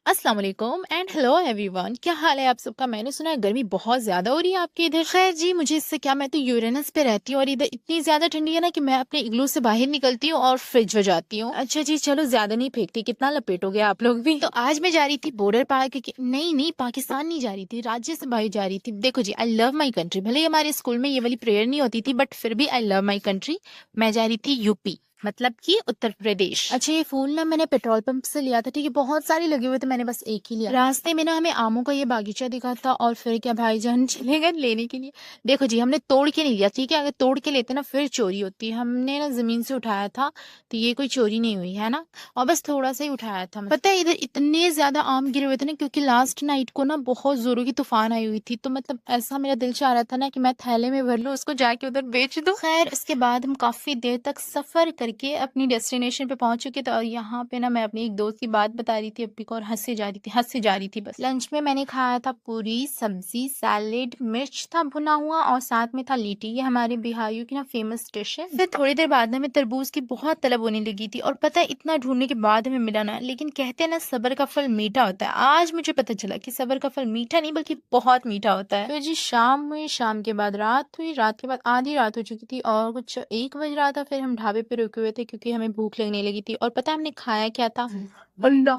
अस्सलाम वालेकुम and hello everyone. क्या हाल है आप सबका। मैंने सुना है गर्मी बहुत ज्यादा हो रही है आपके इधर। खैर जी, मुझे इससे क्या, मैं तो यूरेनस पे रहती हूँ और इधर इतनी ज्यादा ठंडी है ना कि मैं अपने इग्लू से बाहर निकलती हूँ और फ्रिज हो जाती हूँ। अच्छा जी, चलो ज्यादा नहीं फेंकती, कितना लपेटोगे आप लोग भी। तो आज मैं जा रही थी बॉर्डर पार के, नहीं नहीं, पाकिस्तान नहीं जा रही थी, राज्य से बाहर जा रही थी। देखो जी, आई लव माई कंट्री। भले ही हमारे स्कूल में ये वाली प्रेयर नहीं होती थी, बट फिर भी आई लव माई कंट्री। मैं जा रही थी यूपी, मतलब कि उत्तर प्रदेश। अच्छा, ये फूल ना मैंने पेट्रोल पंप से लिया था, ठीक है, बहुत सारे लगे हुए थे, मैंने बस एक ही लिया। रास्ते में ना हमें आमों का ये बागीचा दिखा था और फिर क्या भाईजान चले गए लेने के लिए। देखो जी, हमने तोड़ के नहीं लिया, ठीक है, अगर तोड़ के लेते ना फिर चोरी होती। हमने ना जमीन से उठाया था, तो ये कोई चोरी नहीं हुई है ना, और बस थोड़ा सा ही उठाया था। पता है इधर इतने ज्यादा आम गिरे हुए थे ना, क्योंकि लास्ट नाइट को ना बहुत जोरों की तूफान आई हुई थी, तो मतलब ऐसा मेरा दिल चाह रहा था ना कि मैं थैले में भर लूं, उसको जाके उधर बेच दूं। खैर, इसके बाद हम काफी देर तक सफर करके अपनी डेस्टिनेशन पे पहुंच चुके थे, और यहाँ पे ना मैं अपनी एक दोस्त की बात बता रही थी अप्पी को, और हंसे जा रही थी बस। लंच में मैंने खाया था पूरी सब्जी, सैलेड, मिर्च था भुना हुआ, और साथ में था लीटी। ये हमारे बिहारियों की ना फेमस डिश है। फिर थोड़ी देर बाद हमें तरबूज की बहुत तलब होने लगी थी, और पता है इतना ढूंढने के बाद हमें मिला ना, लेकिन कहते हैं ना सब्र का फल मीठा होता है। आज मुझे पता चला कि सब्र का फल मीठा नहीं बल्कि बहुत मीठा होता है। तो जी, शाम हुई, शाम के बाद रात हुई, रात के बाद आधी रात हो चुकी थी और कुछ 1 बज रहा था। फिर हम ढाबे पे रुके हुए थे क्योंकि हमें भूख लगने लगी थी। और पता है हमने खाया क्या था? अल्लाह,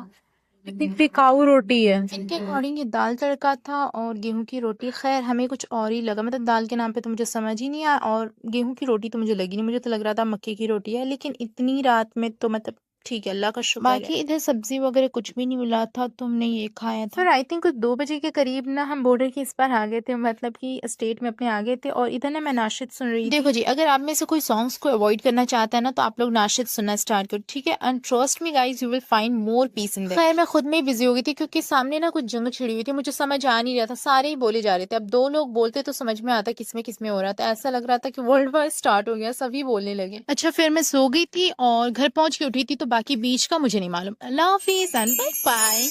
कितनी टिकाऊ रोटी है। इनके अकॉर्डिंग ये दाल तड़का था और गेहूं की रोटी। खैर, हमें कुछ और ही लगा, मतलब दाल के नाम पे तो मुझे समझ ही नहीं आया, और गेहूं की रोटी तो मुझे लगी नहीं, मुझे तो लग रहा था मक्के की रोटी है। लेकिन इतनी रात में तो मतलब ठीक है, अल्लाह का शुक्र है। बाकी इधर सब्जी वगैरह कुछ भी नहीं मिला था, तो हमने ये खाया था। फिर आई थिंक कुछ 2 बजे के करीब ना हम बॉर्डर के इस पार आ गए थे, मतलब कि स्टेट में अपने आ गए थे। और इधर ना मैं नाशिद सुन रही थी। देखो जी, अगर आप में से कोई सॉन्ग्स को अवॉइड करना चाहता है ना, तो आप लोग नाशिद सुनना स्टार्ट करो, ठीक है, and trust me guys, you will find more peace in that. खैर, मैं खुद में ही बिजी हो गई थी क्योंकि सामने ना कुछ जंग छिड़ी हुई थी, मुझे समझ आ नहीं रहा था, सारे ही बोले जा रहे थे। अब 2 लोग बोलते तो समझ में आता किसमें किसमें हो रहा था। ऐसा लग रहा था कि वर्ल्ड वार स्टार्ट हो गया, सभी बोलने लगे। अच्छा, फिर मैं सो गई थी और घर पहुंच के उठी थी, तो बाकी बीच का मुझे नहीं मालूम। अल्लाह हाफिज एंड बाय बाय।